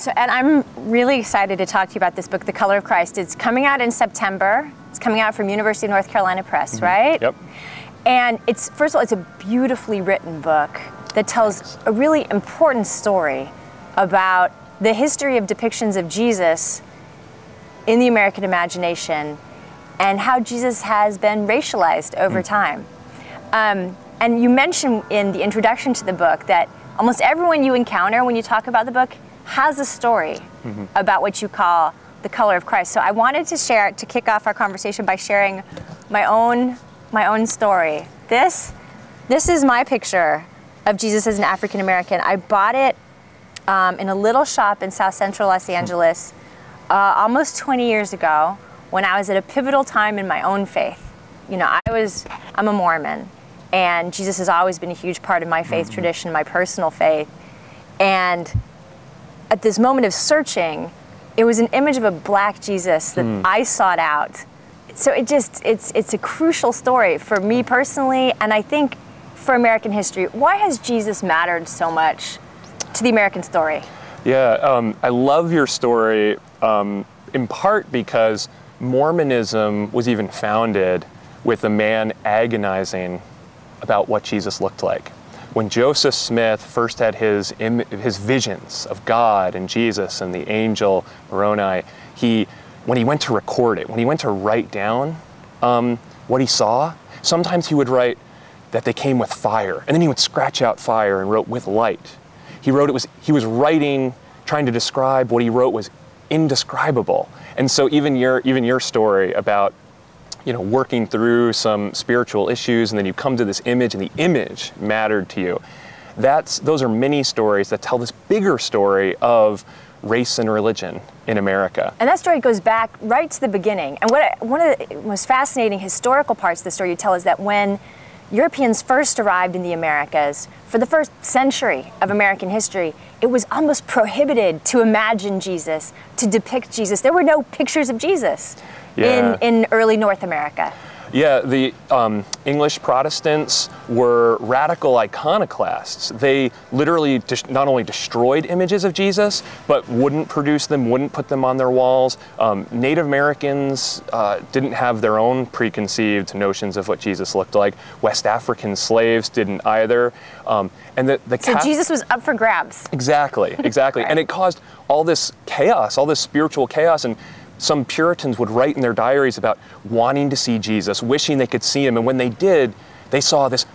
And I'm really excited to talk to you about this book, The Color of Christ. It's coming out in September. It's coming out from University of North Carolina Press, right? Yep. And it's, first of all, it's a beautifully written book that tells a really important story about the history of depictions of Jesus in the American imagination and how Jesus has been racialized over time. And you mentioned in the introduction to the book that almost everyone you encounter when you talk about the book has a story about what you call the color of Christ. So I wanted to kick off our conversation by sharing my own story. This is my picture of Jesus as an African American. I bought it in a little shop in South Central Los Angeles almost 20 years ago when I was at a pivotal time in my own faith. You know, I'm a Mormon, and Jesus has always been a huge part of my faith tradition, my personal faith. And at this moment of searching, it was an image of a black Jesus that I sought out. So it's a crucial story for me personally, and I think for American history. Why has Jesus mattered so much to the American story? Yeah, I love your story in part because Mormonism was even founded with a man agonizing about what Jesus looked like. When Joseph Smith first had his visions of God and Jesus and the angel Moroni, when he went to record it, when he went to write down what he saw, sometimes he would write that they came with fire, and then he would scratch out fire and wrote with light. He was writing, trying to describe what he wrote was indescribable. And so even your story about, you know, working through some spiritual issues, and then you come to this image, and the image mattered to you. Those are many stories that tell this bigger story of race and religion in America. And that story goes back right to the beginning. And one of the most fascinating historical parts of the story you tell is that when Europeans first arrived in the Americas, for the first century of American history, it was almost prohibited to imagine Jesus, to depict Jesus. There were no pictures of Jesus in early North America. Yeah, the English Protestants were radical iconoclasts. They literally not only destroyed images of Jesus, but wouldn't produce them, wouldn't put them on their walls. Native Americans didn't have their own preconceived notions of what Jesus looked like. West African slaves didn't either. So Jesus was up for grabs. Exactly. Right. And it caused all this chaos, all this spiritual chaos. And some Puritans would write in their diaries about wanting to see Jesus, wishing they could see him, and when they did, they saw this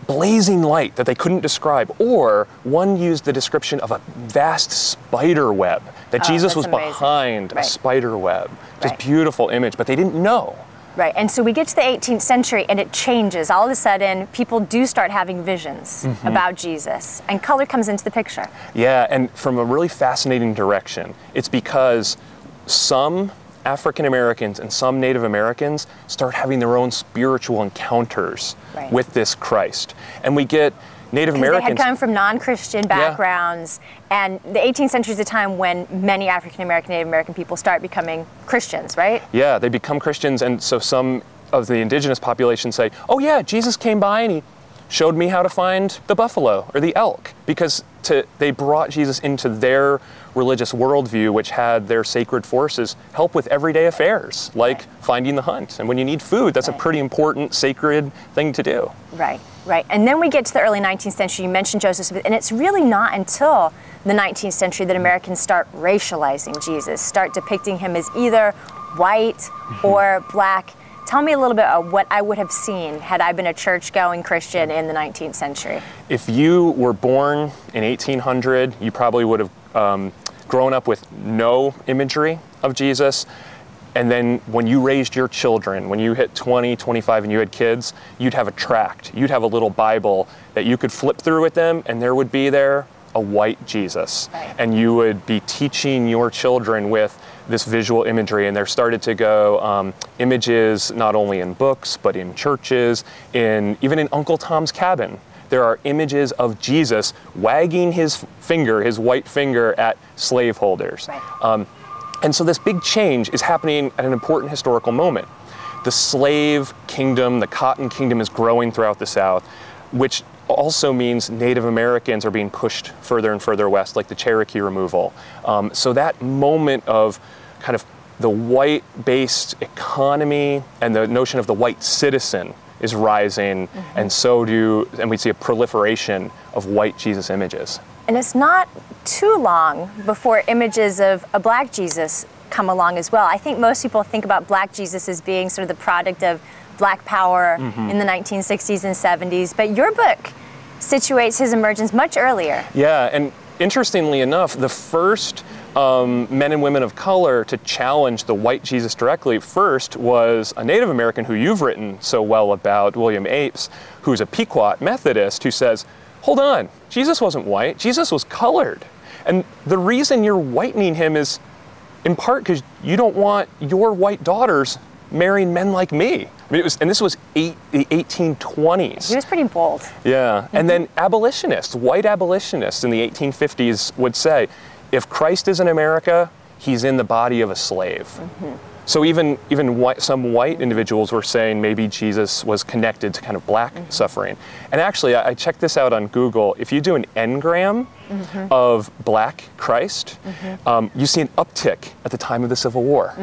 blazing light that they couldn't describe, or one used the description of a vast spider web, that Jesus was amazing. Behind a spider web. Just beautiful image, but they didn't know. Right, and so we get to the 18th century and it changes. All of a sudden, people do start having visions about Jesus, and color comes into the picture. Yeah, and from a really fascinating direction. It's because some African Americans and some Native Americans start having their own spiritual encounters with this Christ. And we get Native Americans. They had come from non-Christian backgrounds, and the 18th century is a time when many African American, Native American people start becoming Christians, right? Yeah, they become Christians, and so some of the indigenous population say, oh yeah, Jesus came by and he showed me how to find the buffalo or the elk, because they brought Jesus into their religious worldview, which had their sacred forces help with everyday affairs, like finding the hunt. And when you need food, that's a pretty important, sacred thing to do. Right. And then we get to the early 19th century. You mentioned Joseph Smith, and it's really not until the 19th century that Americans start racializing Jesus, start depicting him as either white or black. Tell me a little bit of what I would have seen had I been a church-going Christian in the 19th century. If you were born in 1800, you probably would have grown up with no imagery of Jesus. And then when you raised your children, when you hit 20, 25 and you had kids, you'd have a tract. You'd have a little Bible that you could flip through with them, and there would be there a white Jesus. And you would be teaching your children with this visual imagery, and there started to go images not only in books, but in churches, even in Uncle Tom's Cabin. There are images of Jesus wagging his finger, his white finger, at slaveholders. And so this big change is happening at an important historical moment. The slave kingdom, the cotton kingdom is growing throughout the South, which also means Native Americans are being pushed further and further west, like the Cherokee removal. So that moment of kind of the white-based economy and the notion of the white citizen is rising, and we see a proliferation of white Jesus images. And it's not too long before images of a black Jesus come along as well. I think most people think about black Jesus as being sort of the product of black power in the 1960s and 70s, but your book situates his emergence much earlier. Yeah, and interestingly enough, the first men and women of color to challenge the white Jesus directly first was a Native American who you've written so well about, William Apes, who's a Pequot Methodist, who says, hold on, Jesus wasn't white, Jesus was colored. And the reason you're whitening him is in part because you don't want your white daughters marrying men like me. I mean, this was the 1820s. He was pretty bold. Yeah, and then abolitionists, white abolitionists in the 1850s would say, if Christ is in America, he's in the body of a slave. So even some white individuals were saying maybe Jesus was connected to kind of black suffering. And actually, I checked this out on Google. If you do an engram of black Christ, you see an uptick at the time of the Civil War.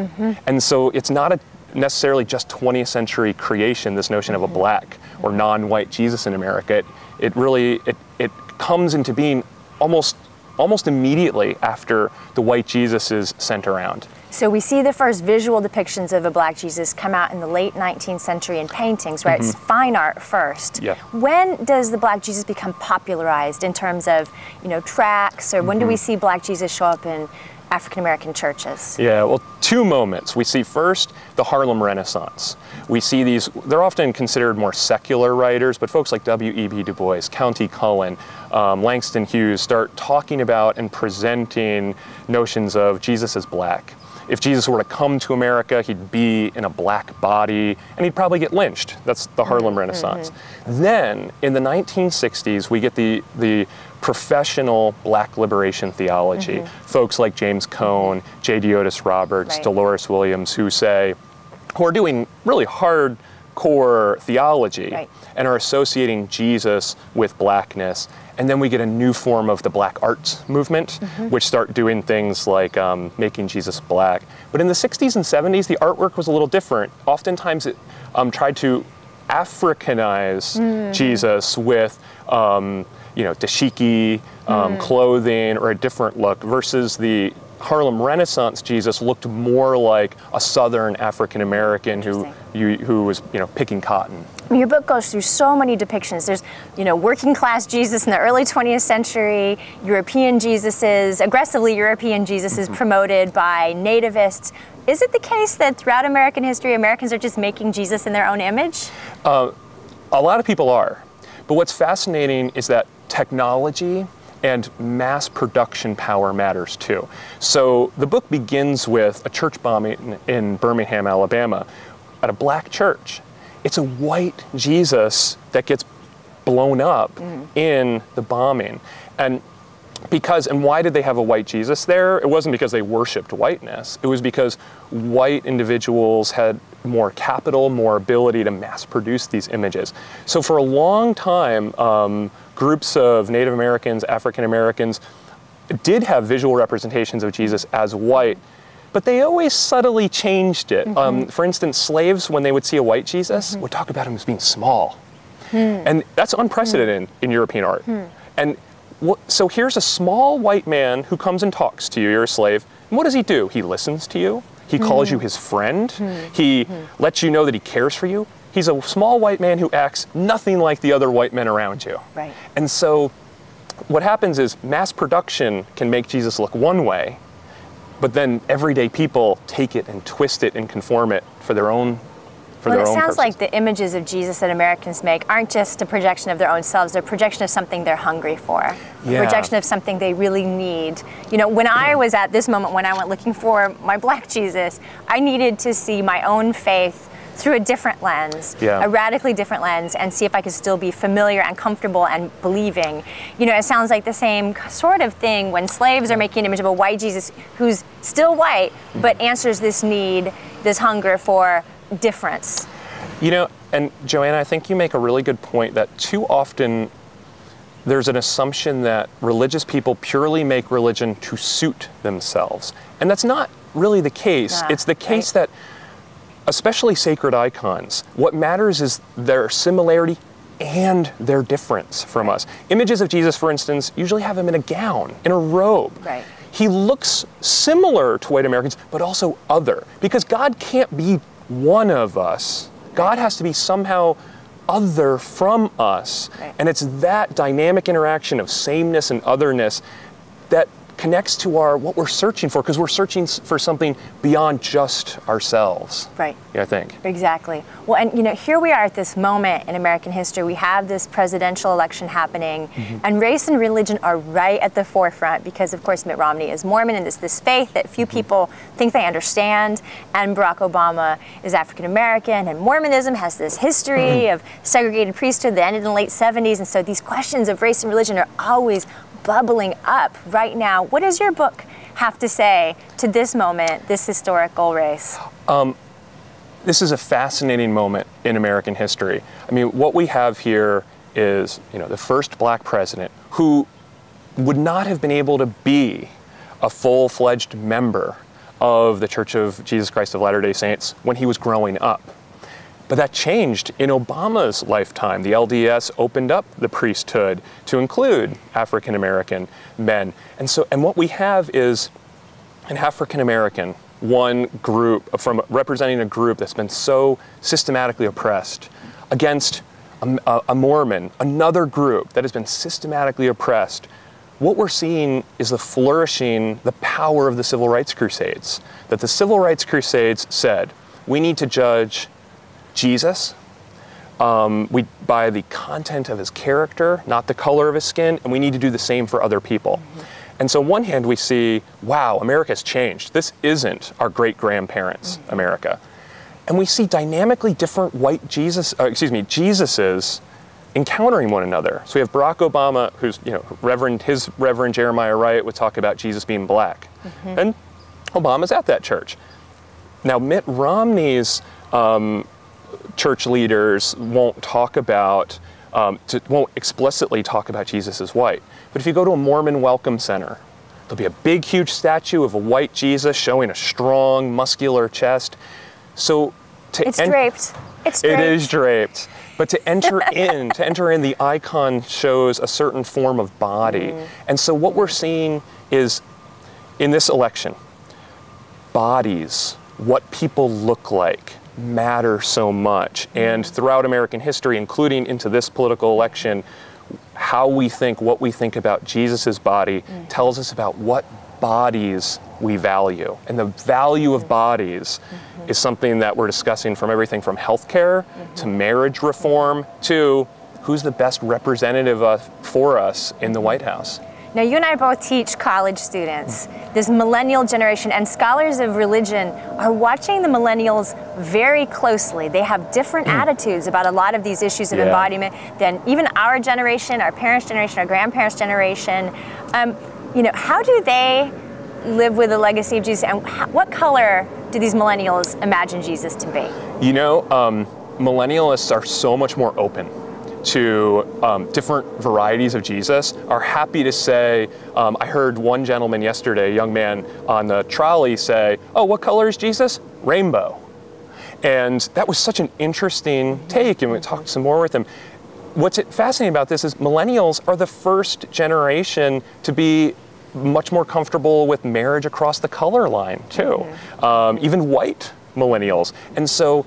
And so it's not necessarily just 20th century creation, this notion of a black or non-white Jesus in America. It really comes into being almost immediately after the white Jesus is sent around. So we see the first visual depictions of a black Jesus come out in the late 19th century in paintings, right? It's fine art first. Yeah. When does the black Jesus become popularized in terms of, tracts, or when do we see black Jesus show up in African-American churches? Yeah, well, two moments. We see first the Harlem Renaissance. We see these, they're often considered more secular writers, but folks like W.E.B. Du Bois, Countee Cullen, Langston Hughes start talking about and presenting notions of Jesus as black. If Jesus were to come to America, he'd be in a black body, and he'd probably get lynched. That's the Harlem Renaissance. Then, in the 1960s, we get the professional black liberation theology. Folks like James Cone, J.D. Otis Roberts, Dolores Williams, who are doing really hardcore theology and are associating Jesus with blackness. And then we get a new form of the black arts movement, which start doing things like making Jesus black. But in the 60s and 70s, the artwork was a little different. Oftentimes it tried to Africanize Jesus with dashiki clothing or a different look, versus the Harlem Renaissance Jesus looked more like a Southern African American who was picking cotton. Your book goes through so many depictions. There's, working class Jesus in the early 20th century, European Jesuses, aggressively European Jesuses promoted by nativists. Is it the case that throughout American history, Americans are just making Jesus in their own image? A lot of people are. But what's fascinating is that technology and mass production power matters too. So the book begins with a church bombing in Birmingham, Alabama, at a black church. It's a white Jesus that gets blown up in the bombing. And why did they have a white Jesus there? It wasn't because they worshiped whiteness. It was because white individuals had more capital, more ability to mass produce these images. So for a long time, groups of Native Americans, African Americans did have visual representations of Jesus as white, but they always subtly changed it. For instance, slaves, when they would see a white Jesus, would talk about him as being small. And that's unprecedented in European art. And so here's a small white man who comes and talks to you, you're a slave, and what does he do? He listens to you, he calls you his friend, he lets you know that he cares for you. He's a small white man who acts nothing like the other white men around you. Right. And so what happens is mass production can make Jesus look one way, but then everyday people take it and twist it and conform it for their own Well, it sounds like the images of Jesus that Americans make aren't just a projection of their own selves, they're a projection of something they're hungry for, a projection of something they really need. When I was at this moment, when I went looking for my black Jesus, I needed to see my own faith through a different lens, a radically different lens, and see if I could still be familiar and comfortable and believing. It sounds like the same sort of thing when slaves are making an image of a white Jesus who's still white, but answers this need, this hunger for difference. And Joanna, I think you make a really good point that too often there's an assumption that religious people purely make religion to suit themselves. And that's not really the case. Yeah, it's the case that, especially sacred icons, what matters is their similarity and their difference from us. Images of Jesus, for instance, usually have him in a gown, in a robe. Right. He looks similar to white Americans, but also other, because God can't be one of us. God has to be somehow other from us. Right. And it's that dynamic interaction of sameness and otherness that connects to what we're searching for, because we're searching for something beyond just ourselves. Right. Yeah, I think. Exactly. Well, and here we are at this moment in American history. We have this presidential election happening, and race and religion are right at the forefront because, of course, Mitt Romney is Mormon, and it's this faith that few people think they understand, and Barack Obama is African American, and Mormonism has this history of segregated priesthood that ended in the late 70s, and so these questions of race and religion are always bubbling up right now. What does your book have to say to this moment, this historical race? This is a fascinating moment in American history. I mean, what we have here is, the first black president who would not have been able to be a full-fledged member of the Church of Jesus Christ of Latter-day Saints when he was growing up. But that changed in Obama's lifetime. The LDS opened up the priesthood to include African American men. And what we have is an African American, one group representing a group that's been so systematically oppressed, against a Mormon, another group that has been systematically oppressed. What we're seeing is the flourishing, the power of the Civil Rights Crusades. That the Civil Rights Crusades said, we need to judge Jesus by the content of his character, not the color of his skin, and we need to do the same for other people. And so on one hand we see, wow, America's changed. This isn't our great-grandparents' America. And we see dynamically different white Jesuses encountering one another. So we have Barack Obama, who's, his Reverend Jeremiah Wright would talk about Jesus being black. And Obama's at that church. Now Mitt Romney's church leaders won't explicitly talk about Jesus as white. But if you go to a Mormon welcome center, there'll be a big, huge statue of a white Jesus showing a strong, muscular chest. So it's draped. It's draped. It is draped. But to enter in, the icon shows a certain form of body. And so what we're seeing is, in this election, bodies, what people look like, matter so much. And throughout American history, including into this political election, how we think, what we think about Jesus's body tells us about what bodies we value. And the value of bodies is something that we're discussing from everything from healthcare to marriage reform to who's the best representative for us in the White House. Now, you and I both teach college students, this millennial generation, and scholars of religion are watching the millennials very closely. They have different attitudes about a lot of these issues of embodiment than even our generation, our parents' generation, our grandparents' generation. How do they live with the legacy of Jesus, and what color do these millennials imagine Jesus to be? Millennialists are so much more open to different varieties of Jesus, are happy to say, I heard one gentleman yesterday, a young man on the trolley, say, oh, what color is Jesus? Rainbow. And that was such an interesting take, and we talked some more with him. What's fascinating about this is millennials are the first generation to be much more comfortable with marriage across the color line, too. Even white millennials. And so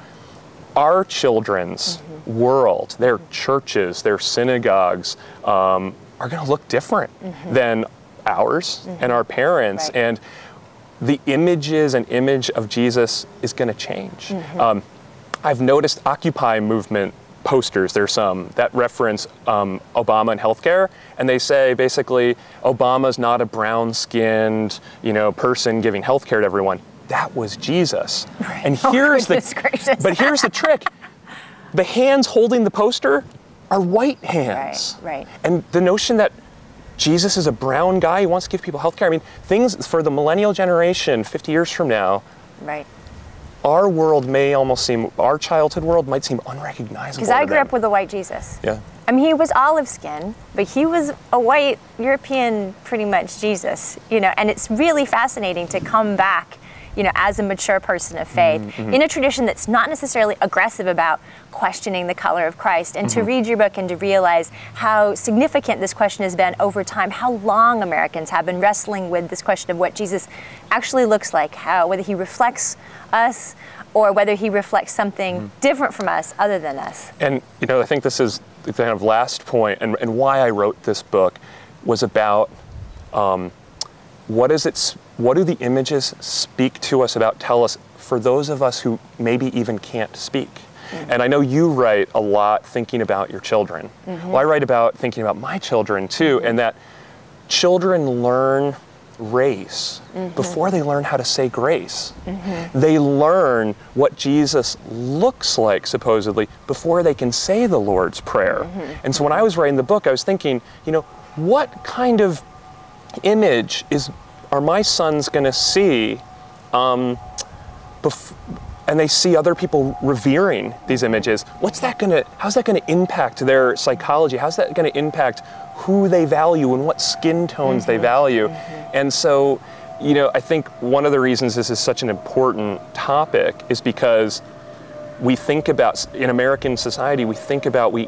our children's world, their churches, their synagogues, are going to look different than ours and our parents. Right. And the image of Jesus is going to change. I've noticed Occupy movement posters, there's some that reference Obama and healthcare, and they say basically Obama's not a brown-skinned, person giving healthcare to everyone. That was Jesus. Right. And here's here's the trick. The hands holding the poster are white hands. Right. And the notion that Jesus is a brown guy who wants to give people health care, I mean, things for the millennial generation 50 years from now, our world may almost seem, our childhood world might seem unrecognizable. Because I grew up with a white Jesus. Yeah. I mean, he was olive skin, but he was a white European, pretty much Jesus, you know, and it's really fascinating to come back, you know, as a mature person of faith in a tradition that's not necessarily aggressive about questioning the color of Christ, and to read your book and to realize how significant this question has been over time, how long Americans have been wrestling with this question of what Jesus actually looks like, whether he reflects us or whether he reflects something different from us other than us. And, you know, I think this is the kind of last point, and why I wrote this book was about what do the images speak to us about, tell us, for those of us who maybe even can't speak. And I know you write a lot thinking about your children. Well, I write about thinking about my children too, and that children learn race before they learn how to say grace. They learn what Jesus looks like, supposedly, before they can say the Lord's Prayer. And so when I was writing the book, I was thinking, you know, what kind of image are my sons going to see, and they see other people revering these images? How's that going to impact their psychology? How's that going to impact who they value and what skin tones they value? And so, you know, I think one of the reasons this is such an important topic is because we think about, in American society, we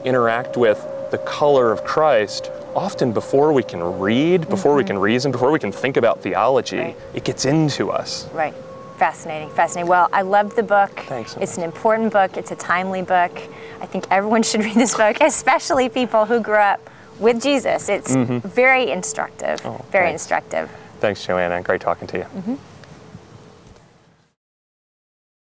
interact with the color of Christ often before we can read, before we can reason, before we can think about theology. Right. It gets into us. Right. Fascinating, fascinating. Well, I loved the book. Thanks. It's an important book. It's a timely book. I think everyone should read this book, especially people who grew up with Jesus. It's very instructive, very instructive. Thanks, Joanna. Great talking to you.